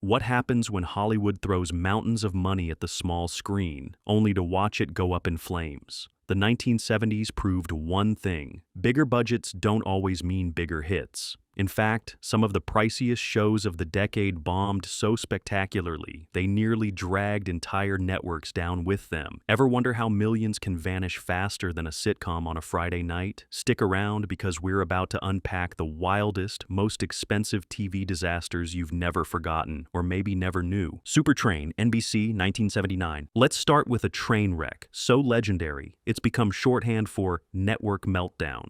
What happens when Hollywood throws mountains of money at the small screen, only to watch it go up in flames? The 1970s proved one thing: bigger budgets don't always mean bigger hits. In fact, some of the priciest shows of the decade bombed so spectacularly, they nearly dragged entire networks down with them. Ever wonder how millions can vanish faster than a sitcom on a Friday night? Stick around, because we're about to unpack the wildest, most expensive TV disasters you've never forgotten, or maybe never knew. Train NBC, 1979. Let's start with a train wreck so legendary, it's become shorthand for network meltdown.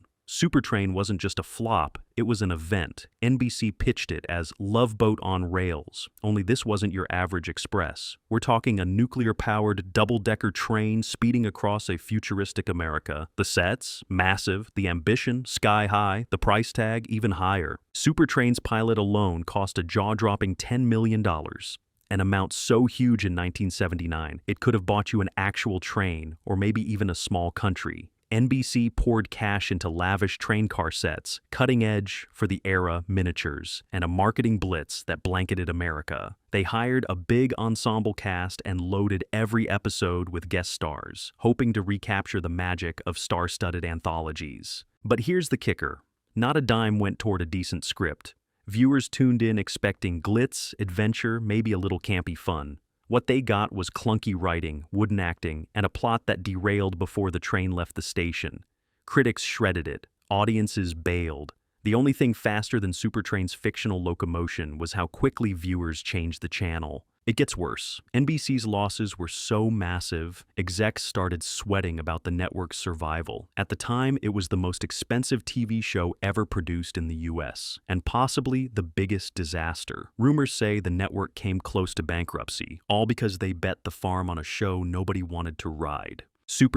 Train wasn't just a flop, it was an event. NBC pitched it as Love Boat on Rails, only this wasn't your average express. We're talking a nuclear-powered double-decker train speeding across a futuristic America. The sets, massive, the ambition, sky-high, the price tag, even higher. Train's pilot alone cost a jaw-dropping $10 million. An amount so huge in 1979, it could have bought you an actual train, or maybe even a small country. NBC poured cash into lavish train car sets, cutting-edge, for the era, miniatures, and a marketing blitz that blanketed America. They hired a big ensemble cast and loaded every episode with guest stars, hoping to recapture the magic of star-studded anthologies. But here's the kicker: not a dime went toward a decent script. Viewers tuned in expecting glitz, adventure, maybe a little campy fun. What they got was clunky writing, wooden acting, and a plot that derailed before the train left the station. Critics shredded it. Audiences bailed. The only thing faster than Train's fictional locomotion was how quickly viewers changed the channel. It gets worse. NBC's losses were so massive, execs started sweating about the network's survival. At the time, it was the most expensive TV show ever produced in the US, and possibly the biggest disaster. Rumors say the network came close to bankruptcy, all because they bet the farm on a show nobody wanted to ride.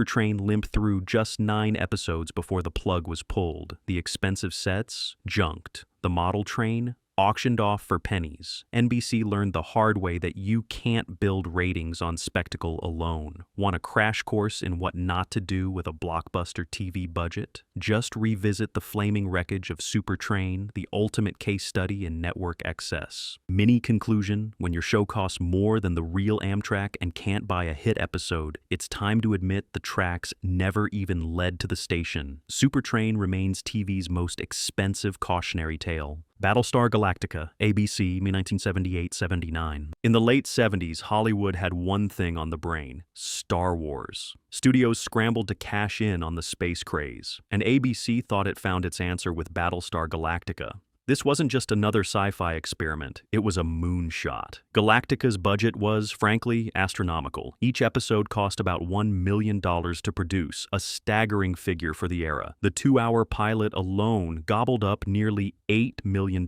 Train limped through just 9 episodes before the plug was pulled. The expensive sets, junked. The model train, auctioned off for pennies. NBC learned the hard way that you can't build ratings on spectacle alone. Want a crash course in what not to do with a blockbuster TV budget? Just revisit the flaming wreckage of Train, the ultimate case study in network excess. Mini conclusion: when your show costs more than the real Amtrak and can't buy a hit episode, it's time to admit the tracks never even led to the station. Train remains TV's most expensive cautionary tale. Battlestar Galactica ABC, 1978-79. In the late 70s, Hollywood had one thing on the brain: Star Wars. Studios scrambled to cash in on the space craze, and ABC thought it found its answer with Battlestar Galactica. This wasn't just another sci-fi experiment, it was a moonshot. Galactica's budget was, frankly, astronomical. Each episode cost about $1 million to produce, a staggering figure for the era. The 2-hour pilot alone gobbled up nearly $8 million,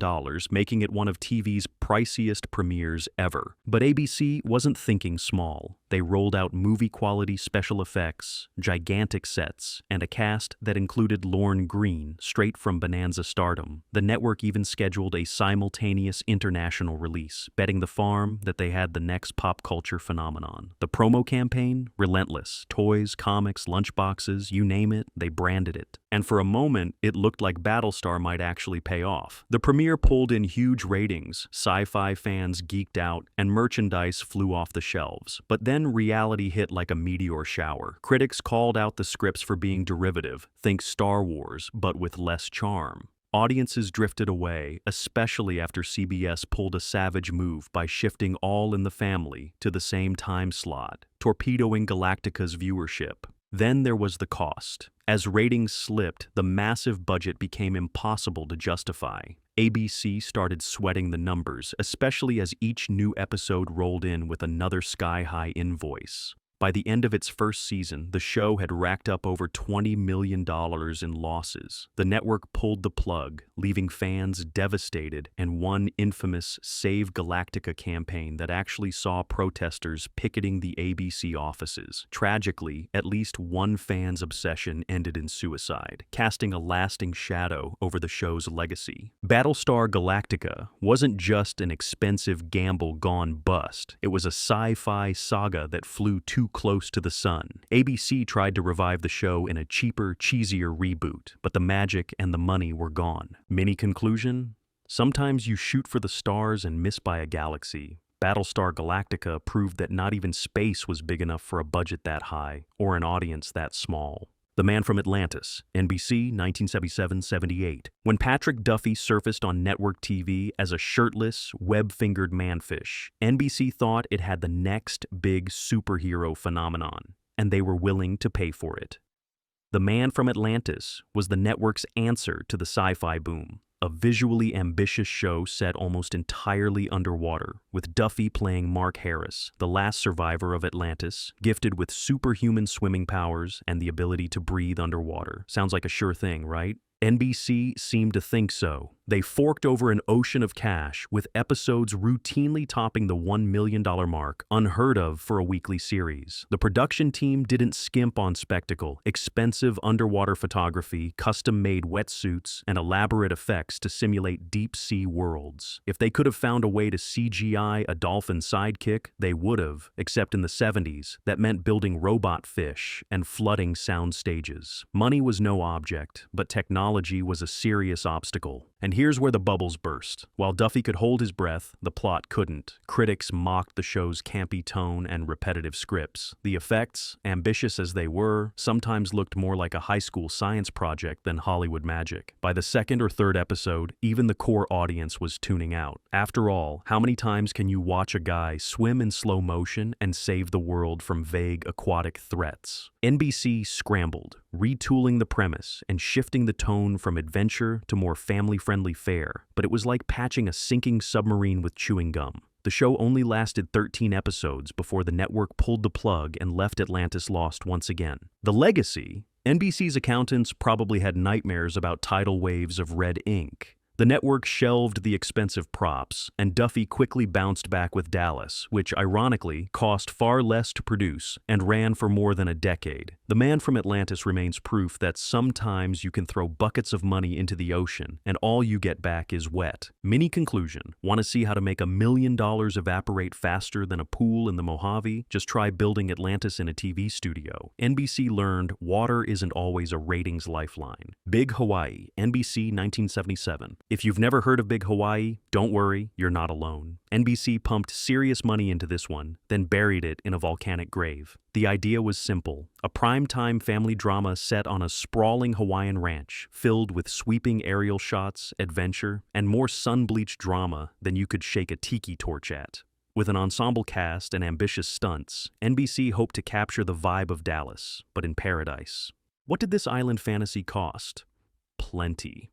making it one of TV's priciest premieres ever. But ABC wasn't thinking small. They rolled out movie-quality special effects, gigantic sets, and a cast that included Lorne Greene, straight from Bonanza stardom. The network even scheduled a simultaneous international release, betting the farm that they had the next pop culture phenomenon. The promo campaign? Relentless. Toys, comics, lunchboxes, you name it, they branded it. And for a moment, it looked like Battlestar might actually pay off. The premiere pulled in huge ratings, sci-fi fans geeked out, and merchandise flew off the shelves. But then reality hit like a meteor shower. Critics called out the scripts for being derivative, think Star Wars, but with less charm. Audiences drifted away, especially after CBS pulled a savage move by shifting All in the Family to the same time slot, torpedoing Galactica's viewership. Then there was the cost. As ratings slipped, the massive budget became impossible to justify. ABC started sweating the numbers, especially as each new episode rolled in with another sky-high invoice. By the end of its first season, the show had racked up over $20 million in losses. The network pulled the plug, leaving fans devastated, and one infamous Save Galactica campaign that actually saw protesters picketing the ABC offices. Tragically, at least one fan's obsession ended in suicide, casting a lasting shadow over the show's legacy. Battlestar Galactica wasn't just an expensive gamble gone bust. It was a sci-fi saga that flew too close to the sun. ABC tried to revive the show in a cheaper, cheesier reboot, but the magic and the money were gone. Mini conclusion? Sometimes you shoot for the stars and miss by a galaxy. Battlestar Galactica proved that not even space was big enough for a budget that high or an audience that small. The Man from Atlantis, NBC, 1977-78. When Patrick Duffy surfaced on network TV as a shirtless, web-fingered manfish, NBC thought it had the next big superhero phenomenon, and they were willing to pay for it. The Man from Atlantis was the network's answer to the sci-fi boom, a visually ambitious show set almost entirely underwater, with Duffy playing Mark Harris, the last survivor of Atlantis, gifted with superhuman swimming powers and the ability to breathe underwater. Sounds like a sure thing, right? NBC seemed to think so. They forked over an ocean of cash, with episodes routinely topping the $1 million mark, unheard of for a weekly series. The production team didn't skimp on spectacle, expensive underwater photography, custom-made wetsuits, and elaborate effects to simulate deep-sea worlds. If they could have found a way to CGI a dolphin sidekick, they would have, except in the 70s. That meant building robot fish and flooding sound stages. Money was no object, but technology was a serious obstacle. And here's where the bubbles burst. While Duffy could hold his breath, the plot couldn't. Critics mocked the show's campy tone and repetitive scripts. The effects, ambitious as they were, sometimes looked more like a high school science project than Hollywood magic. By the second or third episode, even the core audience was tuning out. After all, how many times can you watch a guy swim in slow motion and save the world from vague aquatic threats? NBC scrambled, retooling the premise and shifting the tone from adventure to more family-friendly fare, but it was like patching a sinking submarine with chewing gum. The show only lasted 13 episodes before the network pulled the plug and left Atlantis lost once again. The legacy? NBC's accountants probably had nightmares about tidal waves of red ink. The network shelved the expensive props, and Duffy quickly bounced back with Dallas, which ironically cost far less to produce and ran for more than a decade. The Man from Atlantis remains proof that sometimes you can throw buckets of money into the ocean and all you get back is wet. Mini conclusion: want to see how to make $1 million evaporate faster than a pool in the Mojave? Just try building Atlantis in a TV studio. NBC learned water isn't always a ratings lifeline. Big Hawaii, NBC, 1977. If you've never heard of Big Hawaii, don't worry, you're not alone. NBC pumped serious money into this one, then buried it in a volcanic grave. The idea was simple: a primetime family drama set on a sprawling Hawaiian ranch, filled with sweeping aerial shots, adventure, and more sun-bleached drama than you could shake a tiki torch at. With an ensemble cast and ambitious stunts, NBC hoped to capture the vibe of Dallas, but in paradise. What did this island fantasy cost? Plenty.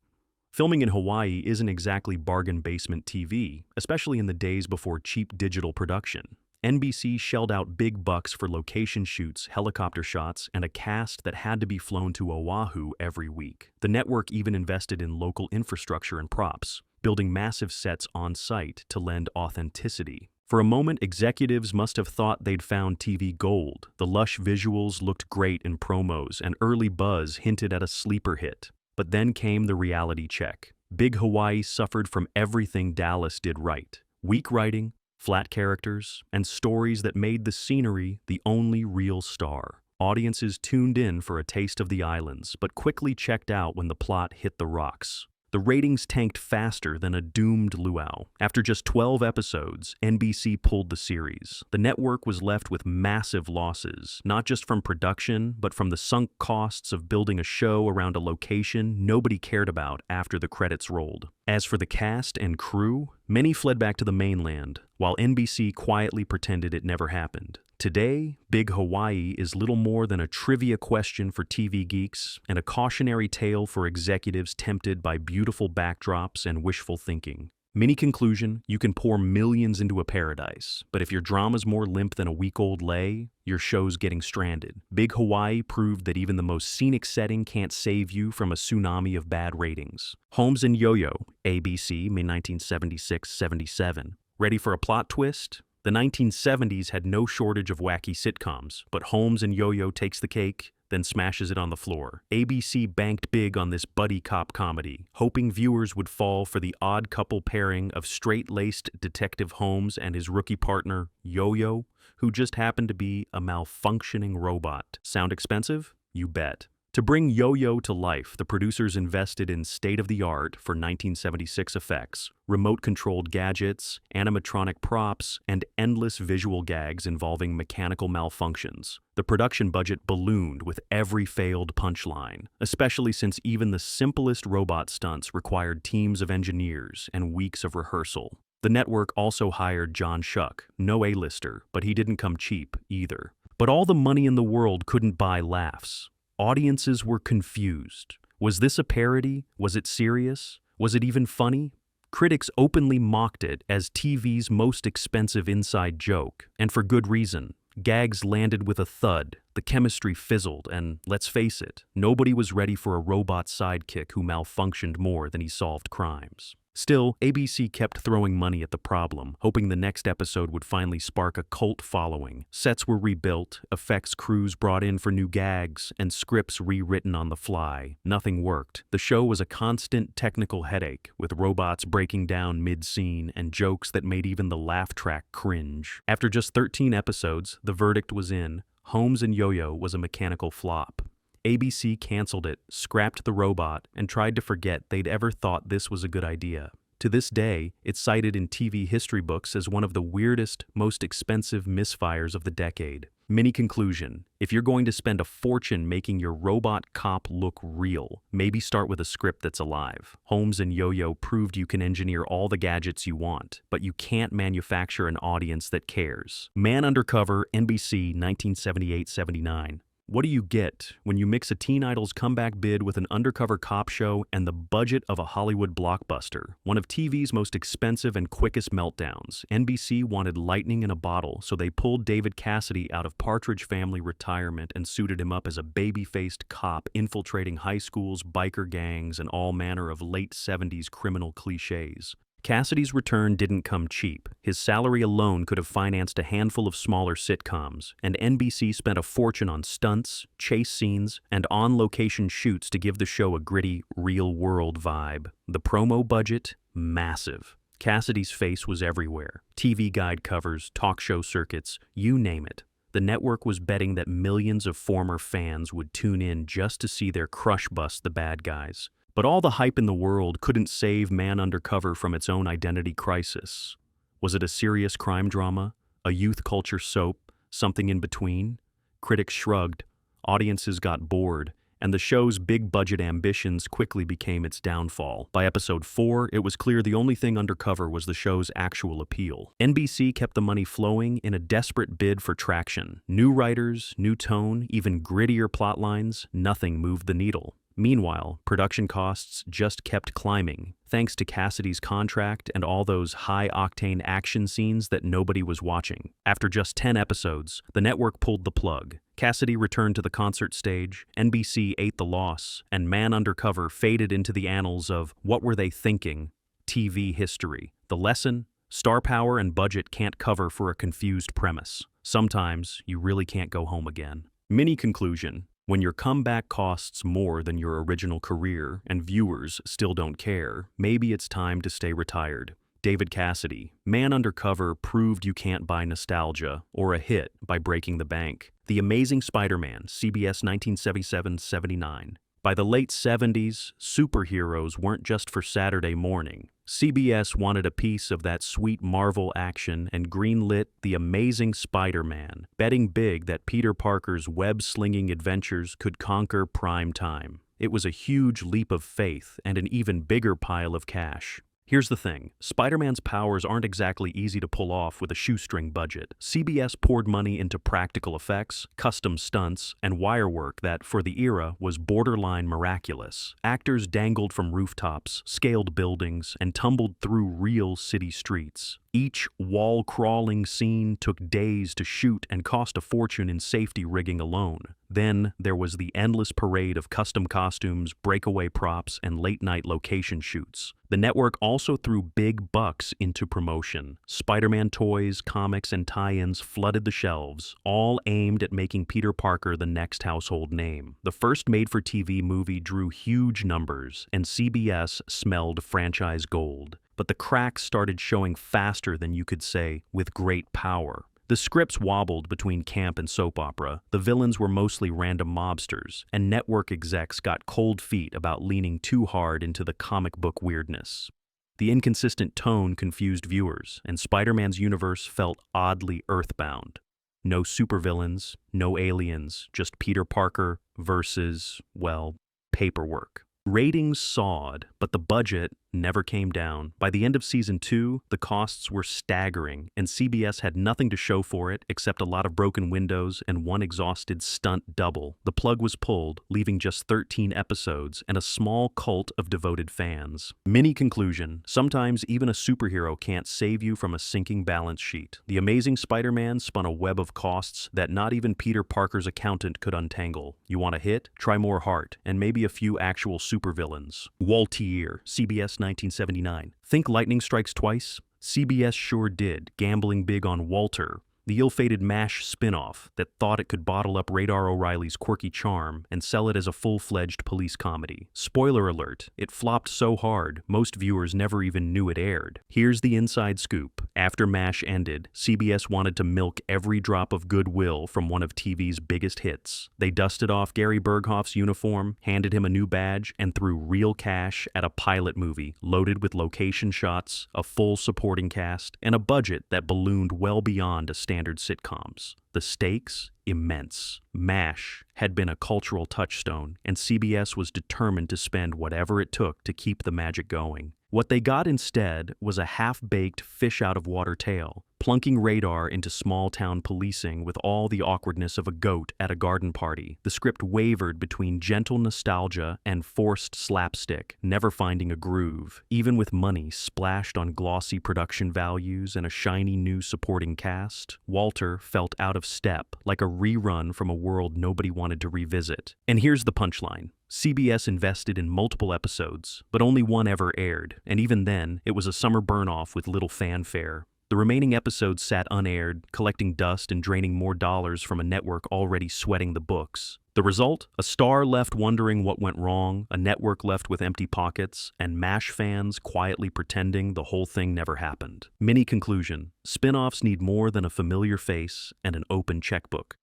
Filming in Hawaii isn't exactly bargain basement TV, especially in the days before cheap digital production. NBC shelled out big bucks for location shoots, helicopter shots, and a cast that had to be flown to Oahu every week. The network even invested in local infrastructure and props, building massive sets on site to lend authenticity. For a moment, executives must have thought they'd found TV gold. The lush visuals looked great in promos, and early buzz hinted at a sleeper hit. But then came the reality check. Big Hawaii suffered from everything Dallas did right: weak writing, flat characters, and stories that made the scenery the only real star. Audiences tuned in for a taste of the islands, but quickly checked out when the plot hit the rocks. The ratings tanked faster than a doomed luau. After just 12 episodes, NBC pulled the series. The network was left with massive losses, not just from production, but from the sunk costs of building a show around a location nobody cared about after the credits rolled. As for the cast and crew, many fled back to the mainland, while NBC quietly pretended it never happened. Today, Big Hawaii is little more than a trivia question for TV geeks and a cautionary tale for executives tempted by beautiful backdrops and wishful thinking. Mini conclusion: you can pour millions into a paradise, but if your drama's more limp than a week-old lay, your show's getting stranded. Big Hawaii proved that even the most scenic setting can't save you from a tsunami of bad ratings. Holmes and YoYo ABC, May 1976-77. Ready for a plot twist? The 1970s had no shortage of wacky sitcoms, but Holmes and YoYo takes the cake, then smashes it on the floor. ABC banked big on this buddy cop comedy, hoping viewers would fall for the odd couple pairing of straight-laced Detective Holmes and his rookie partner, YoYo, who just happened to be a malfunctioning robot. Sound expensive? You bet. To bring Yo-Yo to life, the producers invested in state-of-the-art for 1976 effects, remote-controlled gadgets, animatronic props, and endless visual gags involving mechanical malfunctions. The production budget ballooned with every failed punchline, especially since even the simplest robot stunts required teams of engineers and weeks of rehearsal. The network also hired John Schuck, no A-lister, but he didn't come cheap either. But all the money in the world couldn't buy laughs. Audiences were confused. Was this a parody? Was it serious? Was it even funny? Critics openly mocked it as TV's most expensive inside joke, and for good reason. Gags landed with a thud, the chemistry fizzled, and let's face it, nobody was ready for a robot sidekick who malfunctioned more than he solved crimes. Still, ABC kept throwing money at the problem, hoping the next episode would finally spark a cult following. Sets were rebuilt, effects crews brought in for new gags, and scripts rewritten on the fly. Nothing worked. The show was a constant technical headache, with robots breaking down mid-scene and jokes that made even the laugh track cringe. After just 13 episodes, the verdict was in. Holmes and YoYo was a mechanical flop. ABC canceled it, scrapped the robot, and tried to forget they'd ever thought this was a good idea. To this day, it's cited in TV history books as one of the weirdest, most expensive misfires of the decade. Mini conclusion: if you're going to spend a fortune making your robot cop look real, maybe start with a script that's alive. Holmes and YoYo proved you can engineer all the gadgets you want, but you can't manufacture an audience that cares. Man Undercover NBC 1978-79. What do you get when you mix a teen idol's comeback bid with an undercover cop show and the budget of a Hollywood blockbuster? One of TV's most expensive and quickest meltdowns. NBC wanted lightning in a bottle, so they pulled David Cassidy out of Partridge Family retirement and suited him up as a baby-faced cop infiltrating high schools, biker gangs, and all manner of late 70s criminal cliches. Cassidy's return didn't come cheap. His salary alone could have financed a handful of smaller sitcoms, and NBC spent a fortune on stunts, chase scenes, and on-location shoots to give the show a gritty, real-world vibe. The promo budget? Massive. Cassidy's face was everywhere. TV guide covers, talk show circuits, you name it. The network was betting that millions of former fans would tune in just to see their crush bust the bad guys. But all the hype in the world couldn't save Man Undercover from its own identity crisis. Was it a serious crime drama? A youth culture soap? Something in between? Critics shrugged, audiences got bored, and the show's big-budget ambitions quickly became its downfall. By episode 4, it was clear the only thing undercover was the show's actual appeal. NBC kept the money flowing in a desperate bid for traction. New writers, new tone, even grittier plotlines, nothing moved the needle. Meanwhile, production costs just kept climbing, thanks to Cassidy's contract and all those high-octane action scenes that nobody was watching. After just 10 episodes, the network pulled the plug. Cassidy returned to the concert stage, NBC ate the loss, and Man Undercover faded into the annals of what were they thinking? TV history. The lesson? Star power and budget can't cover for a confused premise. Sometimes, you really can't go home again. Mini conclusion. When your comeback costs more than your original career and viewers still don't care, maybe it's time to stay retired. David Cassidy. Man Undercover proved you can't buy nostalgia or a hit by breaking the bank. The Amazing SpiderMan, CBS 1977-79. By the late 70s, superheroes weren't just for Saturday morning. CBS wanted a piece of that sweet Marvel action and greenlit The Amazing SpiderMan, betting big that Peter Parker's web-slinging adventures could conquer prime time. It was a huge leap of faith and an even bigger pile of cash. Here's the thing, Spider-Man's powers aren't exactly easy to pull off with a shoestring budget. CBS poured money into practical effects, custom stunts, and wire work that, for the era, was borderline miraculous. Actors dangled from rooftops, scaled buildings, and tumbled through real city streets. Each wall-crawling scene took days to shoot and cost a fortune in safety rigging alone. Then there was the endless parade of custom costumes, breakaway props, and late-night location shoots. The network also threw big bucks into promotion. Spider-Man toys, comics, and tie-ins flooded the shelves, all aimed at making Peter Parker the next household name. The first made-for-TV movie drew huge numbers, and CBS smelled franchise gold. But the cracks started showing faster than you could say, with great power. The scripts wobbled between camp and soap opera, the villains were mostly random mobsters, and network execs got cold feet about leaning too hard into the comic book weirdness. The inconsistent tone confused viewers, and Spider-Man's universe felt oddly earthbound. No supervillains, no aliens, just Peter Parker versus, well, paperwork. Ratings soared, but the budget never came down. By the end of season 2, the costs were staggering, and CBS had nothing to show for it except a lot of broken windows and one exhausted stunt double. The plug was pulled, leaving just 13 episodes and a small cult of devoted fans. Mini conclusion: sometimes even a superhero can't save you from a sinking balance sheet. The Amazing Spider-Man spun a web of costs that not even Peter Parker's accountant could untangle. You want a hit? Try more heart, and maybe a few actual supervillains. Waltier, CBS 1979. Think lightning strikes twice? CBS sure did, gambling big on Walter, the ill-fated MASH spin-off that thought it could bottle up Radar O'Reilly's quirky charm and sell it as a full-fledged police comedy. Spoiler alert, it flopped so hard, most viewers never even knew it aired. Here's the inside scoop. After MASH ended, CBS wanted to milk every drop of goodwill from one of TV's biggest hits. They dusted off Gary Berghoff's uniform, handed him a new badge, and threw real cash at a pilot movie loaded with location shots, a full supporting cast, and a budget that ballooned well beyond a standard sitcoms. The stakes? Immense. MASH had been a cultural touchstone, and CBS was determined to spend whatever it took to keep the magic going. What they got instead was a half-baked fish-out-of-water tale, plunking Radar into small-town policing with all the awkwardness of a goat at a garden party. The script wavered between gentle nostalgia and forced slapstick, never finding a groove. Even with money splashed on glossy production values and a shiny new supporting cast, Walter felt out of step, like a rerun from a world nobody wanted to revisit. And here's the punchline. CBS invested in multiple episodes, but only one ever aired, and even then, it was a summer burn-off with little fanfare. The remaining episodes sat unaired, collecting dust and draining more dollars from a network already sweating the books. The result? A star left wondering what went wrong, a network left with empty pockets, and MASH fans quietly pretending the whole thing never happened. Mini conclusion: spin-offs need more than a familiar face and an open checkbook.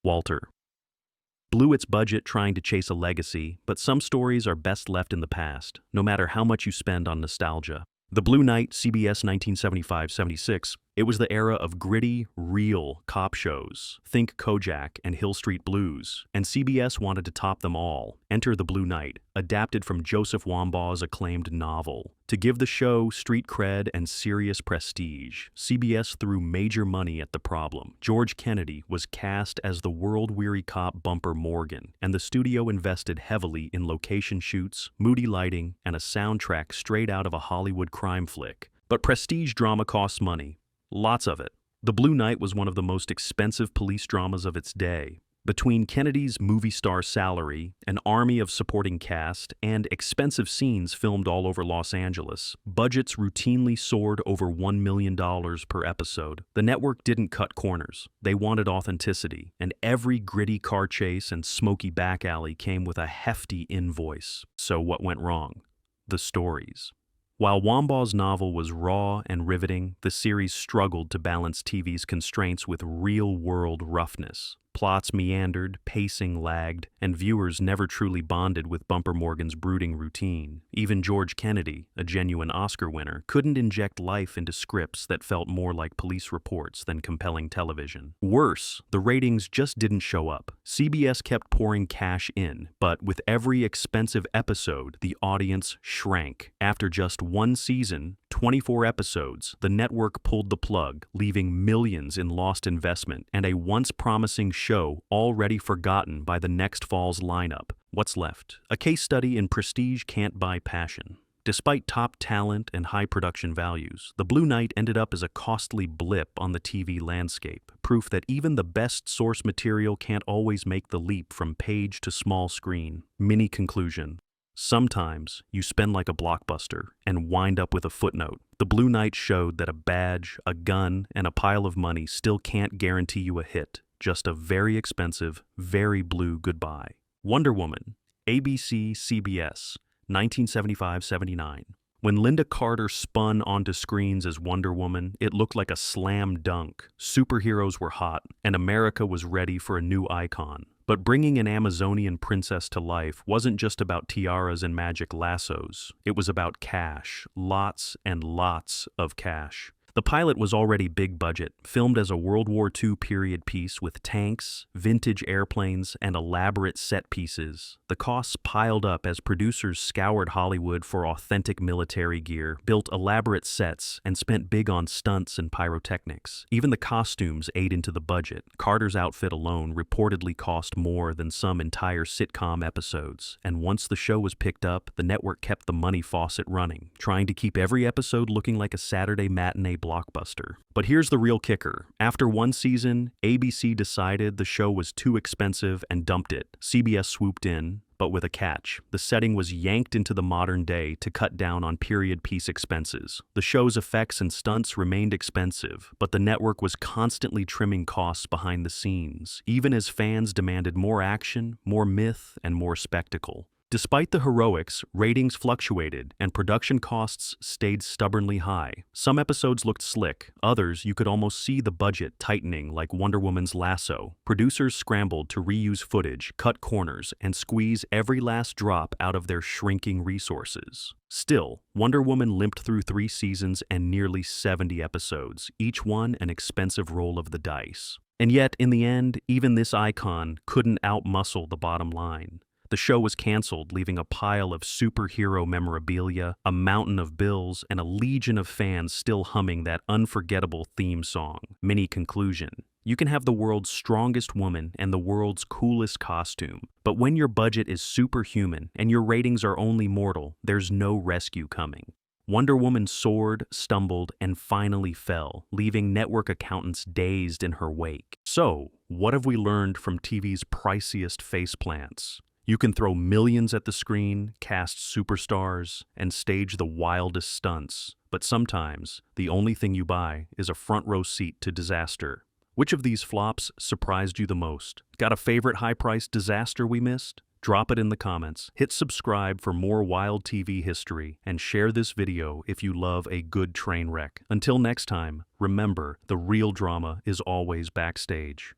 Walter blew its budget trying to chase a legacy, but some stories are best left in the past, no matter how much you spend on nostalgia. The Blue Knight, CBS 1975-76, it was the era of gritty, real cop shows. Think Kojak and Hill Street Blues, and CBS wanted to top them all. Enter The Blue Knight, adapted from Joseph Wambaugh's acclaimed novel. To give the show street cred and serious prestige, CBS threw major money at the problem. George Kennedy was cast as the world-weary cop Bumper Morgan, and the studio invested heavily in location shoots, moody lighting, and a soundtrack straight out of a Hollywood crime flick. But prestige drama costs money. Lots of it. The Blue Knight was one of the most expensive police dramas of its day. Between Kennedy's movie star salary, an army of supporting cast, and expensive scenes filmed all over Los Angeles, budgets routinely soared over $1 million per episode. The network didn't cut corners. They wanted authenticity, and every gritty car chase and smoky back alley came with a hefty invoice. So what went wrong? The stories. While Wambaugh's novel was raw and riveting, the series struggled to balance TV's constraints with real-world roughness. Plots meandered, pacing lagged, and viewers never truly bonded with Bumper Morgan's brooding routine. Even George Kennedy, a genuine Oscar winner, couldn't inject life into scripts that felt more like police reports than compelling television. Worse, the ratings just didn't show up. CBS kept pouring cash in, but with every expensive episode, the audience shrank. After just one season, 24 episodes, the network pulled the plug, leaving millions in lost investment and a once promising show already forgotten by the next fall's lineup. What's left? A case study in prestige can't buy passion. Despite top talent and high production values, The Blue Knight ended up as a costly blip on the TV landscape, proof that even the best source material can't always make the leap from page to small screen. Mini conclusion. Sometimes you spend like a blockbuster and wind up with a footnote. The Blue Knight showed that a badge, a gun, and a pile of money still can't guarantee you a hit. Just a very expensive, very blue goodbye. Wonder Woman, ABC, CBS, 1975-79. When Linda Carter spun onto screens as Wonder Woman, it looked like a slam dunk. Superheroes were hot, and America was ready for a new icon. But bringing an Amazonian princess to life wasn't just about tiaras and magic lassos. It was about cash, lots and lots of cash. The pilot was already big budget, filmed as a World War II period piece with tanks, vintage airplanes, and elaborate set pieces. The costs piled up as producers scoured Hollywood for authentic military gear, built elaborate sets, and spent big on stunts and pyrotechnics. Even the costumes ate into the budget. Carter's outfit alone reportedly cost more than some entire sitcom episodes, and once the show was picked up, the network kept the money faucet running, trying to keep every episode looking like a Saturday matinee blockbuster. But here's the real kicker. After one season, ABC decided the show was too expensive and dumped it. CBS swooped in, but with a catch. The setting was yanked into the modern day to cut down on period piece expenses. The show's effects and stunts remained expensive, but the network was constantly trimming costs behind the scenes, even as fans demanded more action, more myth, and more spectacle. Despite the heroics, ratings fluctuated, and production costs stayed stubbornly high. Some episodes looked slick, others you could almost see the budget tightening like Wonder Woman's lasso. Producers scrambled to reuse footage, cut corners, and squeeze every last drop out of their shrinking resources. Still, Wonder Woman limped through 3 seasons and nearly 70 episodes, each one an expensive roll of the dice. And yet, in the end, even this icon couldn't outmuscle the bottom line. The show was canceled, leaving a pile of superhero memorabilia, a mountain of bills, and a legion of fans still humming that unforgettable theme song. Mini conclusion. You can have the world's strongest woman and the world's coolest costume, but when your budget is superhuman and your ratings are only mortal, there's no rescue coming. Wonder Woman soared, stumbled, and finally fell, leaving network accountants dazed in her wake. So, what have we learned from TV's priciest faceplants? You can throw millions at the screen, cast superstars, and stage the wildest stunts, but sometimes the only thing you buy is a front row seat to disaster. Which of these flops surprised you the most? Got a favorite high-priced disaster we missed? Drop it in the comments, hit subscribe for more wild TV history, and share this video if you love a good train wreck. Until next time, remember, the real drama is always backstage.